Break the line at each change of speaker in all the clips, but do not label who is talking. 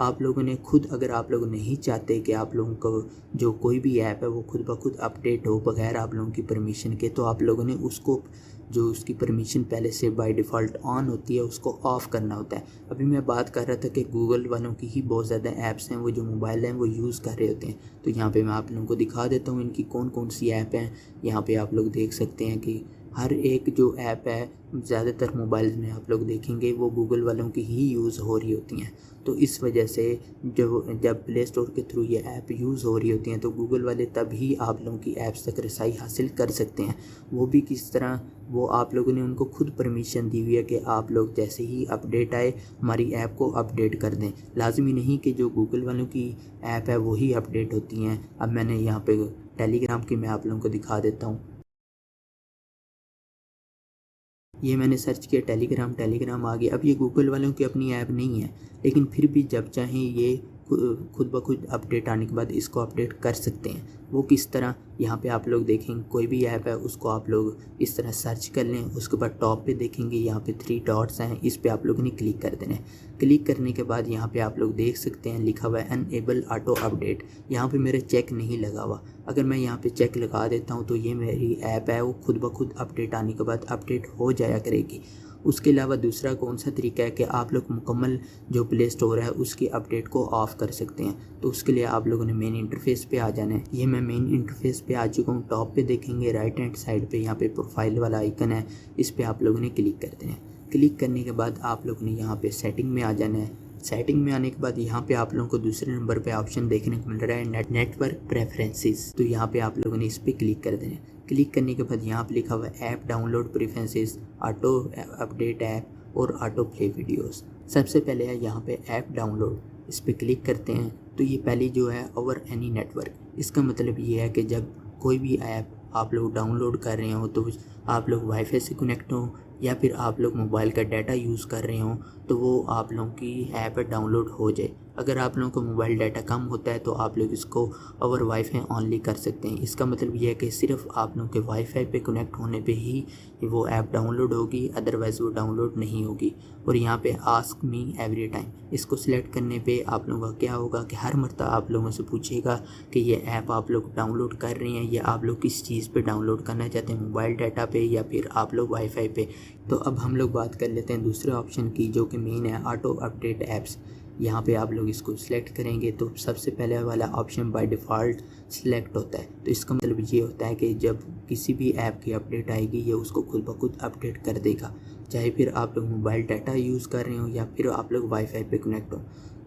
آپ لوگوں نے خود، اگر آپ لوگ نہیں چاہتے کہ آپ لوگوں کو جو کوئی بھی ایپ ہے وہ خود بخود اپڈیٹ ہو بغیر آپ لوگوں کی پرمیشن کے، تو آپ لوگوں نے اس کو جو اس کی پرمیشن پہلے سے بائی ڈیفالٹ آن ہوتی ہے اس کو آف کرنا ہوتا ہے۔ ابھی میں بات کر رہا تھا کہ گوگل والوں کی ہی بہت زیادہ ایپس ہیں وہ جو موبائل ہیں وہ یوز کر رہے ہوتے ہیں، تو یہاں پہ میں آپ لوگوں کو دکھا دیتا ہوں ان کی کون کون سی ایپ ہیں۔ یہاں پہ آپ لوگ دیکھ سکتے ہیں کہ ہر ایک جو ایپ ہے زیادہ تر موبائل میں آپ لوگ دیکھیں گے وہ گوگل والوں کی ہی یوز ہو رہی ہوتی ہیں، تو اس وجہ سے جب پلے اسٹور کے تھرو یہ ایپ یوز ہو رہی ہوتی ہیں تو گوگل والے تب ہی آپ لوگوں کی ایپس تک رسائی حاصل کر سکتے ہیں۔ وہ بھی کس طرح؟ وہ آپ لوگوں نے ان کو خود پرمیشن دی ہوئی ہے کہ آپ لوگ جیسے ہی اپڈیٹ آئے ہماری ایپ کو اپڈیٹ کر دیں، لازمی نہیں کہ جو گوگل والوں کی ایپ ہے وہی اپڈیٹ ہوتی ہیں۔ اب میں نے یہاں پہ ٹیلی گرام کی میں آپ لوگوں کو دکھا دیتا ہوں۔ یہ میں نے سرچ کیا ٹیلی گرام آ گیا۔ اب یہ گوگل والوں کی اپنی ایپ نہیں ہے، لیکن پھر بھی جب چاہیں یہ خود بخود اپڈیٹ آنے کے بعد اس کو اپڈیٹ کر سکتے ہیں۔ وہ کس طرح؟ یہاں پہ آپ لوگ دیکھیں کوئی بھی ایپ ہے اس کو آپ لوگ اس طرح سرچ کر لیں، اس کے بعد ٹاپ پہ دیکھیں گے یہاں پہ 3 ڈاٹس ہیں، اس پہ آپ لوگوں نے کلک کر دینا ہے۔ کلک کرنے کے بعد یہاں پہ آپ لوگ دیکھ سکتے ہیں لکھا ہوا ہے انیبل آٹو اپڈیٹ۔ یہاں پہ میرا چیک نہیں لگا ہوا، اگر میں یہاں پہ چیک لگا دیتا ہوں تو یہ میری ایپ ہے وہ خود بخود اپڈیٹ آنے کے بعد اپڈیٹ ہو جایا کرے گی۔ اس کے علاوہ دوسرا کون سا طریقہ ہے کہ آپ لوگ مکمل جو پلے اسٹور ہے اس کی اپڈیٹ کو آف کر سکتے ہیں، تو اس کے لیے آپ لوگوں نے مین انٹرفیس پہ آ جانا ہے۔ یہ میں مین انٹرفیس پہ آ چکا ہوں۔ ٹاپ پہ دیکھیں گے رائٹ ہینڈ سائڈ پہ یہاں پہ پروفائل والا آئیکن ہے، اس پہ آپ لوگوں نے کلک کر دینا ہے۔ کلک کرنے کے بعد آپ لوگوں نے یہاں پہ سیٹنگ میں آ جانا ہے۔ سیٹنگ میں آنے کے بعد یہاں پہ آپ لوگوں کو دوسرے نمبر پہ آپشن دیکھنے کو مل رہا ہے نیٹ ورک پریفرنسز، تو یہاں پہ آپ لوگوں نے اس پہ کلک کر دینا ہے۔ کلک کرنے کے بعد یہاں پہ لکھا ہوا ہے app download preferences, auto update app اور آٹو پلے ویڈیوز۔ سب سے پہلے ہے یہاں پہ ایپ ڈاؤن لوڈ، اس پہ کلک کرتے ہیں تو یہ پہلی جو ہے اوور اینی نیٹ ورک، اس کا مطلب یہ ہے کہ جب کوئی بھی ایپ آپ لوگ ڈاؤن لوڈ کر رہے ہوں تو آپ لوگ وائی فائی سے کنیکٹ ہوں یا پھر آپ لوگ موبائل کا ڈیٹا یوز کر رہے ہوں تو وہ آپ لوگوں کی ایپ ڈاؤن لوڈ ہو جائے۔ اگر آپ لوگوں کو موبائل ڈیٹا کم ہوتا ہے تو آپ لوگ اس کو اوور وائی فائی آنلی کر سکتے ہیں۔ اس کا مطلب یہ ہے کہ صرف آپ لوگوں کے وائی فائی پہ کنیکٹ ہونے پہ ہی وہ ایپ ڈاؤن لوڈ ہوگی، ادروائز وہ ڈاؤن لوڈ نہیں ہوگی۔ اور یہاں پہ آسک می ایوری ٹائم، اس کو سلیکٹ کرنے پہ آپ لوگوں کا کیا ہوگا کہ ہر مرتبہ آپ لوگوں سے پوچھے گا کہ یہ ایپ آپ لوگ ڈاؤن لوڈ کر رہے ہیں یا آپ لوگ کس چیز پہ ڈاؤن لوڈ کرنا چاہتے ہیں، موبائل ڈیٹا پہ یا پھر آپ لوگ وائی فائی پہ۔ تو اب ہم لوگ بات کر لیتے ہیں دوسرے آپشن کی جو کہ مین ہے آٹو اپڈیٹ ایپس۔ یہاں پہ آپ لوگ اس کو سلیکٹ کریں گے تو سب سے پہلے والا آپشن بائی ڈیفالٹ سلیکٹ ہوتا ہے، تو اس کا مطلب یہ ہوتا ہے کہ جب کسی بھی ایپ کی اپڈیٹ آئے گی یہ اس کو خود بخود اپڈیٹ کر دے گا، چاہے پھر آپ لوگ موبائل ڈیٹا یوز کر رہے ہوں یا پھر آپ لوگ وائی فائی پہ کنیکٹ ہوں۔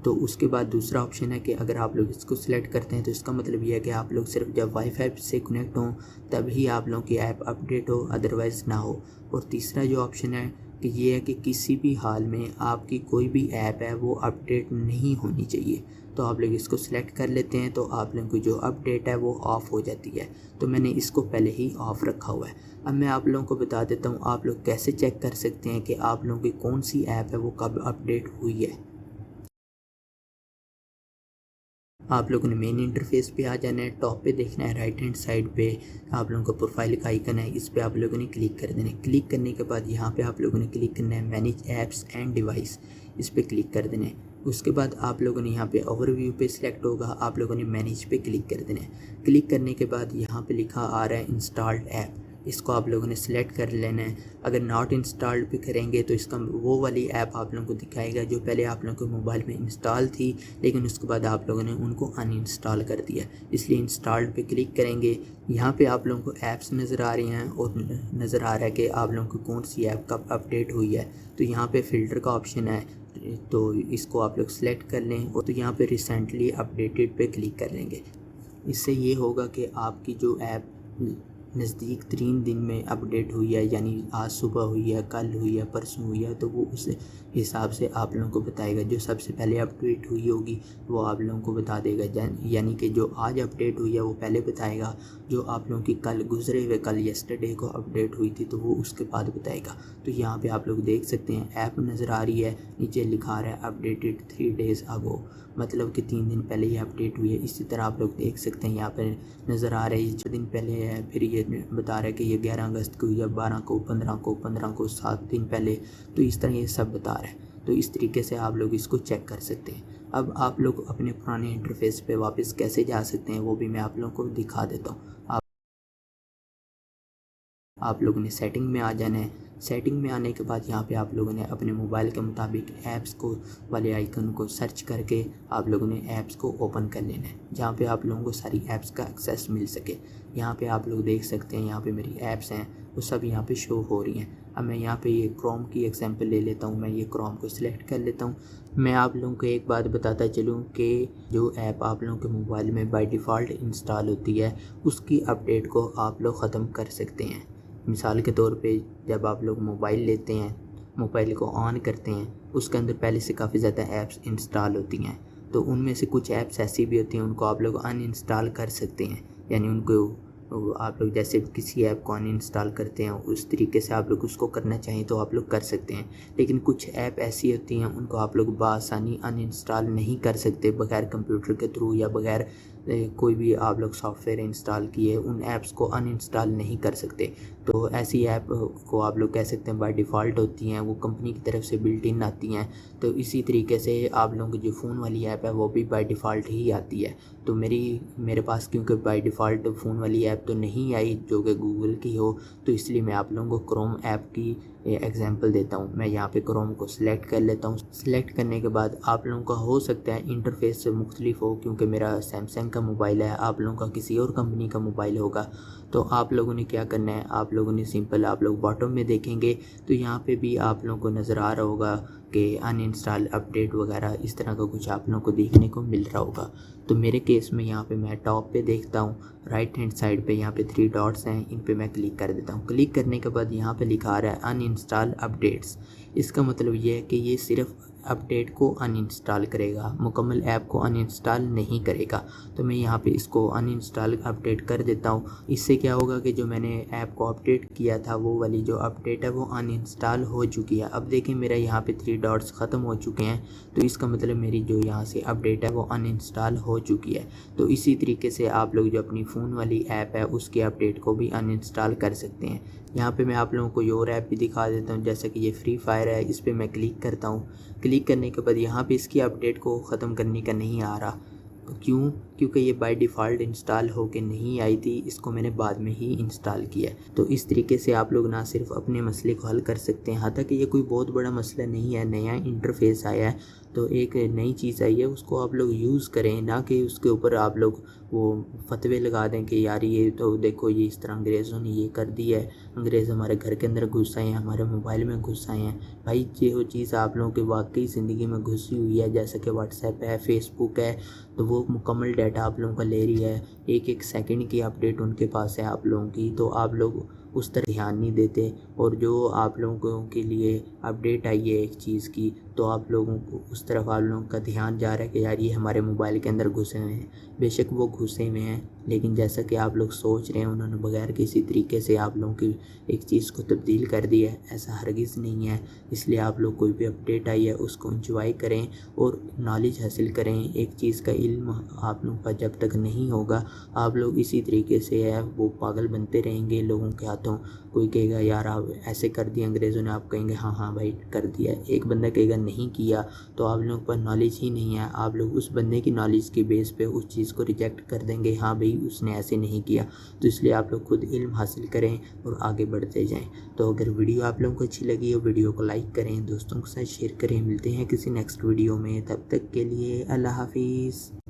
تو اس کے بعد دوسرا آپشن ہے کہ اگر آپ لوگ اس کو سلیکٹ کرتے ہیں تو اس کا مطلب یہ ہے کہ آپ لوگ صرف جب وائی فائی سے کنیکٹ ہوں تب ہی آپ لوگوں کی ایپ اپڈیٹ ہو، ادروائز نہ ہو۔ اور تیسرا جو آپشن ہے کہ یہ ہے کہ کسی بھی حال میں آپ کی کوئی بھی ایپ ہے وہ اپڈیٹ نہیں ہونی چاہیے، تو آپ لوگ اس کو سلیکٹ کر لیتے ہیں تو آپ لوگوں کی جو اپڈیٹ ہے وہ آف ہو جاتی ہے، تو میں نے اس کو پہلے ہی آف رکھا ہوا ہے۔ اب میں آپ لوگوں کو بتا دیتا ہوں آپ لوگ کیسے چیک کر سکتے ہیں کہ آپ لوگوں کی کون سی ایپ ہے وہ کب اپڈیٹ ہوئی ہے۔ آپ لوگوں نے مین انٹرفیس پہ آ جانا ہے، ٹاپ پہ دیکھنا ہے رائٹ ہینڈ سائڈ پہ آپ لوگوں کا پروفائل کا آئیکن ہے، اس پہ آپ لوگوں نے کلک کر دینا ہے۔ کلک کرنے کے بعد یہاں پہ آپ لوگوں نے کلک کرنا ہے مینیج ایپس اینڈ ڈیوائس، اس پہ کلک کر دینا ہے۔ اس کے بعد آپ لوگوں نے یہاں پہ اوور ویو پہ سلیکٹ ہوگا، آپ لوگوں نے مینیج پہ کلک کر دینا ہے۔ کلک کرنے کے بعد یہاں پہ لکھا آ رہا ہے انسٹالڈ ایپ، اس کو آپ لوگوں نے سلیکٹ کر لینا ہے۔ اگر ناٹ انسٹالڈ پہ کریں گے تو اس کا وہ والی ایپ آپ لوگوں کو دکھائے گا جو پہلے آپ لوگوں کے موبائل میں انسٹال تھی لیکن اس کے بعد آپ لوگوں نے ان کو ان انسٹال کر دیا، اس لیے انسٹالڈ پہ کلک کریں گے۔ یہاں پہ آپ لوگوں کو ایپس نظر آ رہی ہیں اور نظر آ رہا ہے کہ آپ لوگوں کو کون سی ایپ کب اپڈیٹ ہوئی ہے، تو یہاں پہ فلٹر کا آپشن ہے تو اس کو آپ لوگ سلیکٹ کر لیں اور تو یہاں پہ ریسنٹلی اپڈیٹڈ پہ کلک کر لیں گے۔ اس سے یہ ہوگا کہ آپ کی جو ایپ نزدیک ترین دن میں اپڈیٹ ہوئی ہے، یعنی آج صبح ہوئی ہے، کل ہوئی ہے، پرسوں ہوئی ہے، تو وہ اس حساب سے آپ لوگوں کو بتائے گا۔ جو سب سے پہلے اپڈیٹ ہوئی ہوگی وہ آپ لوگوں کو بتا دے گا، یعنی کہ جو آج اپڈیٹ ہوئی ہے وہ پہلے بتائے گا، جو آپ لوگوں کی کل گزرے ہوئے کل یسٹرڈے کو اپڈیٹ ہوئی تھی تو وہ اس کے بعد بتائے گا۔ تو یہاں پہ آپ لوگ دیکھ سکتے ہیں ایپ نظر آ رہی ہے، نیچے لکھا آ رہا ہے اپڈیٹڈ 3 days ago، مطلب کہ 3 دن پہلے یہ اپڈیٹ ہوئی ہے۔ اسی طرح آپ لوگ دیکھ سکتے ہیں یہاں پہ نظر آ رہا ہے یہ 6 دن پہلے ہے، پھر یہ بتا رہا ہے کہ یہ 11 اگست کو یا 12 کو، 15 کو، 15 کو 7 دن پہلے، تو اس طرح یہ سب بتا رہا ہے۔ تو اس طریقے سے آپ لوگ اس کو چیک کر سکتے ہیں۔ اب آپ لوگ اپنے پرانے انٹرفیس پہ واپس کیسے جا سکتے ہیں وہ بھی میں آپ لوگوں کو دکھا دیتا ہوں۔ آپ لوگوں نے سیٹنگ میں آ جانا ہے۔ سیٹنگ میں آنے کے بعد یہاں پہ آپ لوگوں نے اپنے موبائل کے مطابق ایپس کو والے آئیکن کو سرچ کر کے آپ لوگوں نے ایپس کو اوپن کر لینا ہے، جہاں پہ آپ لوگوں کو ساری ایپس کا ایکسیس مل سکے۔ یہاں پہ آپ لوگ دیکھ سکتے ہیں، یہاں پہ میری ایپس ہیں وہ سب یہاں پہ شو ہو رہی ہیں۔ اب میں یہاں پہ یہ کروم کی ایگزامپل لے لیتا ہوں، میں یہ کروم کو سلیکٹ کر لیتا ہوں۔ میں آپ لوگوں کو ایک بات بتاتا چلوں کہ جو ایپ آپ لوگوں کے موبائل میں بائی ڈیفالٹ انسٹال ہوتی ہے اس کی اپڈیٹ کو آپ لوگ ختم کر سکتے ہیں۔ مثال کے طور پہ جب آپ لوگ موبائل لیتے ہیں، موبائل کو آن کرتے ہیں، اس کے اندر پہلے سے کافی زیادہ ایپس انسٹال ہوتی ہیں، تو ان میں سے کچھ ایپس ایسی بھی ہوتی ہیں ان کو آپ لوگ ان انسٹال کر سکتے ہیں۔ یعنی ان کو آپ لوگ جیسے کسی ایپ کو ان انسٹال کرتے ہیں اس طریقے سے آپ لوگ اس کو کرنا چاہیں تو آپ لوگ کر سکتے ہیں۔ لیکن کچھ ایپ ایسی ہوتی ہیں ان کو آپ لوگ بآسانی ان انسٹال نہیں کر سکتے بغیر کمپیوٹر کے تھرو یا بغیر کوئی بھی آپ لوگ سافٹ ویئر انسٹال کیے ان ایپس کو ان انسٹال نہیں کر سکتے۔ تو ایسی ایپ کو آپ لوگ کہہ سکتے ہیں بائی ڈیفالٹ ہوتی ہیں، وہ کمپنی کی طرف سے بلٹ ان آتی ہیں۔ تو اسی طریقے سے آپ لوگوں کی جو فون والی ایپ ہے وہ بھی بائی ڈیفالٹ ہی آتی ہے۔ تو میرے پاس کیونکہ بائی ڈیفالٹ فون والی ایپ تو نہیں آئی جو کہ گوگل کی ہو، تو اس لیے میں آپ لوگوں کو کروم ایپ کی ایگزامپل دیتا ہوں۔ میں یہاں پہ کروم کو سلیکٹ کر لیتا ہوں۔ سلیکٹ کرنے کے بعد آپ لوگوں کا ہو سکتا ہے انٹرفیس سے مختلف ہو، کیونکہ میرا سیمسنگ کا موبائل ہے، آپ لوگوں کا کسی اور کمپنی کا موبائل ہوگا۔ تو آپ لوگوں نے کیا کرنا ہے، آپ لوگوں نے سمپل آپ لوگ باٹم میں دیکھیں گے تو یہاں پہ بھی آپ لوگوں کو نظر آ رہا ہوگا کہ ان انسٹال اپڈیٹ وغیرہ اس طرح کا کچھ آپ لوگوں کو دیکھنے کو مل رہا ہوگا۔ تو میرے کیس میں یہاں پہ میں ٹاپ پہ دیکھتا ہوں، رائٹ ہینڈ سائڈ پہ یہاں پہ 3 ڈاٹس ہیں، ان پہ میں کلک کر دیتا ہوں۔ کلک کرنے کے بعد یہاں پہ لکھا آ رہا ہے ان انسٹال اپڈیٹس۔ اس کا مطلب یہ ہے کہ یہ صرف اپڈیٹ کو ان انسٹال کرے گا، مکمل ایپ کو ان انسٹال نہیں کرے گا۔ تو میں یہاں پہ اس کو ان انسٹال اپڈیٹ کر دیتا ہوں۔ اس سے کیا ہوگا کہ جو میں نے ایپ کو اپڈیٹ کیا تھا وہ والی جو اپڈیٹ ہے وہ ان انسٹال ہو چکی ہے۔ اب دیکھیں میرا یہاں پہ 3 ڈاٹس ختم ہو چکے ہیں، تو اس کا مطلب میری جو یہاں سے اپڈیٹ ہے وہ ان انسٹال ہو چکی ہے۔ تو اسی طریقے سے آپ لوگ جو اپنی فون والی ایپ ہے اس کی اپڈیٹ کو بھی ان انسٹال کر سکتے ہیں۔ یہاں پہ میں آپ لوگوں کو یہ اور ایپ بھی دکھا دیتا ہوں، جیسا کہ یہ فری فائر ہے، اس پہ میں کلک کرتا ہوں۔ کلک کرنے کے بعد یہاں پہ اس کی اپڈیٹ کو ختم کرنے کا نہیں آ رہا۔ کیونکہ یہ بائی ڈیفالٹ انسٹال ہو کے نہیں آئی تھی، اس کو میں نے بعد میں ہی انسٹال کیا ہے۔ تو اس طریقے سے آپ لوگ نہ صرف اپنے مسئلے کو حل کر سکتے ہیں، حتیٰ کہ یہ کوئی بہت بڑا مسئلہ نہیں ہے، نیا انٹرفیس آیا ہے تو ایک نئی چیز آئی ہے، اس کو آپ لوگ یوز کریں، نہ کہ اس کے اوپر آپ لوگ وہ فتوے لگا دیں کہ یار یہ تو دیکھو یہ اس طرح انگریزوں نے یہ کر دی ہے، انگریز ہمارے گھر کے اندر گھس آئے ہیں، ہمارے موبائل میں گھس آئے ہیں۔ بھائی جو چیز آپ لوگوں کے واقعی زندگی میں گھسی ہوئی ہے، جیسا کہ واٹس ایپ ہے، فیس بک ہے، تو وہ مکمل ڈیٹا آپ لوگوں کا لے رہی ہے، ایک سیکنڈ کی اپڈیٹ ان کے پاس ہے آپ لوگوں کی، تو آپ لوگ اس طرح دھیان نہیں دیتے۔ اور جو آپ لوگوں کے لیے اپڈیٹ آئی ہے ایک چیز کی، تو آپ لوگوں کو اس طرف آپ لوگوں کا دھیان جا رہا ہے کہ یار یہ ہمارے موبائل کے اندر گھسے ہوئے ہیں۔ بے شک وہ گھسے ہوئے ہیں، لیکن جیسا کہ آپ لوگ سوچ رہے ہیں انہوں نے بغیر کسی طریقے سے آپ لوگوں کی ایک چیز کو تبدیل کر دی ہے، ایسا ہرگز نہیں ہے۔ اس لیے آپ لوگ کوئی بھی اپڈیٹ آئی ہے اس کو انجوائے کریں اور نالج حاصل کریں۔ ایک چیز کا علم آپ لوگوں کا جب تک نہیں ہوگا، آپ لوگ اسی طریقے سے ہے وہ پاگل بنتے رہیں گے لوگوں کے ہاتھوں۔ کوئی کہے گا یار آپ ایسے کر دیا انگریزوں نے، آپ کہیں گے ہاں ہاں بھائی کر دیا۔ ایک بندہ کہے گا نہیں کیا، تو آپ لوگوں پر نالج ہی نہیں ہے، آپ لوگ اس بندے کی نالج کے بیس پہ اس چیز کو ریجیکٹ کر دیں گے، ہاں بھائی اس نے ایسے نہیں کیا۔ تو اس لیے آپ لوگ خود علم حاصل کریں اور آگے بڑھتے جائیں۔ تو اگر ویڈیو آپ لوگوں کو اچھی لگی ہو ویڈیو کو لائک کریں، دوستوں کے ساتھ شیئر کریں۔ ملتے ہیں کسی نیکسٹ ویڈیو میں، تب تک کے لیے اللہ حافظ۔